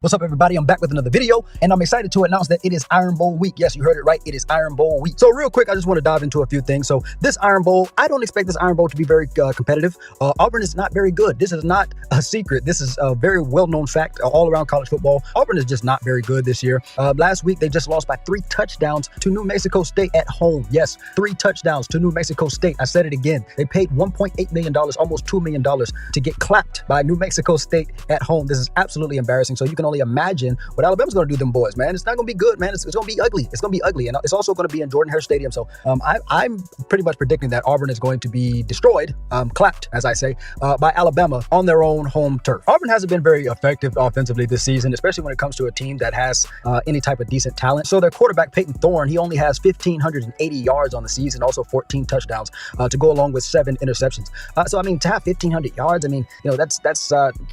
What's up, everybody? I'm back with another video, and I'm excited to announce that it is Iron Bowl week. Yes, you heard it right. It is Iron Bowl week. So real quick, I just want to dive into a few things. So this Iron Bowl, I don't expect this Iron Bowl to be very competitive. Auburn is not very good. This is not a secret. This is a very well-known fact all around college football. Auburn is just not very good this year. Last week, they just lost by 3 touchdowns to New Mexico State at home. Yes, 3 touchdowns to New Mexico State. I said it again. They paid $1.8 million, almost $2 million to get clapped by New Mexico State at home. This is absolutely embarrassing. So you can only imagine what Alabama's going to do to them boys, man. It's not going to be good, man. It's going to be ugly. It's going to be ugly. And it's also going to be in Jordan-Hare Stadium. So I'm pretty much predicting that Auburn is going to be destroyed, clapped, as I say, by Alabama on their own home turf. Auburn hasn't been very effective offensively this season, especially when it comes to a team that has any type of decent talent. So their quarterback, Peyton Thorne, he only has 1,580 yards on the season, also 14 touchdowns to go along with 7 interceptions. So, I mean, to have 1,500 yards, I mean, you know, that's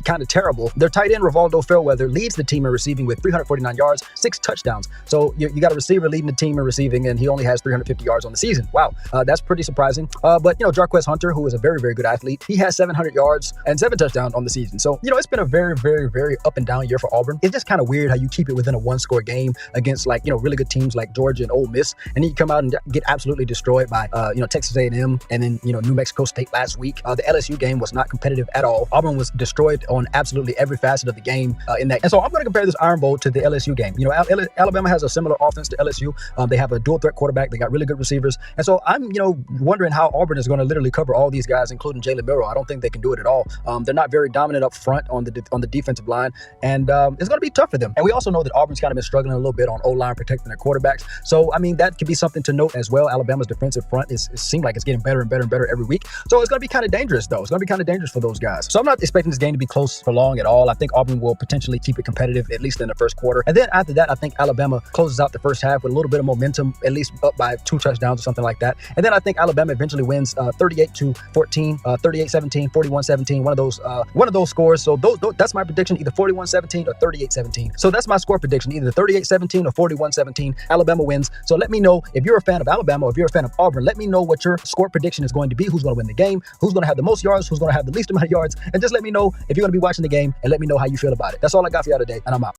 kind of terrible. Their tight end, Rivaldo Fairweather, leads the team in receiving with 349 yards, 6 touchdowns. So you got a receiver leading the team in receiving, and he only has 350 yards on the season. Wow, that's pretty surprising. But, you know, Jarquez Hunter, who is a very, very good athlete, he has 700 yards and 7 touchdowns on the season. So, you know, it's been a very, very, very up and down year for Auburn. It's just kind of weird how you keep it within a 1-score game against, like, you know, really good teams like Georgia and Ole Miss, and then you come out and get absolutely destroyed by, you know, Texas A&M and then, you know, New Mexico State last week. The LSU game was not competitive at all. Auburn was destroyed on absolutely every facet of the game in that. And so I'm going to compare this Iron Bowl to the LSU game. You know, Alabama has a similar offense to LSU. They have a dual threat quarterback. They got really good receivers. And so I'm, you know, wondering how Auburn is going to literally cover all these guys, including Jalen Milroe. I don't think they can do it at all. They're not very dominant up front on the defensive line, and it's going to be tough for them. And we also know that Auburn's kind of been struggling a little bit on O-line protecting their quarterbacks. So, I mean, that could be something to note as well. Alabama's defensive front it seems like it's getting better and better and better every week. So it's going to be kind of dangerous, though. It's going to be kind of dangerous for those guys. So I'm not expecting this game to be close for long at all. I think Auburn will potentially keep it competitive, at least in the first quarter. And then after that, I think Alabama closes out the first half with a little bit of momentum, at least up by 2 touchdowns or something like that. And then I think Alabama eventually wins 38-14, 38-17, 41-17, one of those scores. So that's my prediction, either 41-17 or 38-17. So that's my score prediction, either 38-17 or 41-17. Alabama wins. So let me know if you're a fan of Alabama or if you're a fan of Auburn. Let me know what your score prediction is going to be, who's going to win the game, who's going to have the most yards, who's going to have the least amount of yards, and just let me know if you're going to be watching the game, and let me know how you feel about it. That's all I got for y'all today, and I'm out.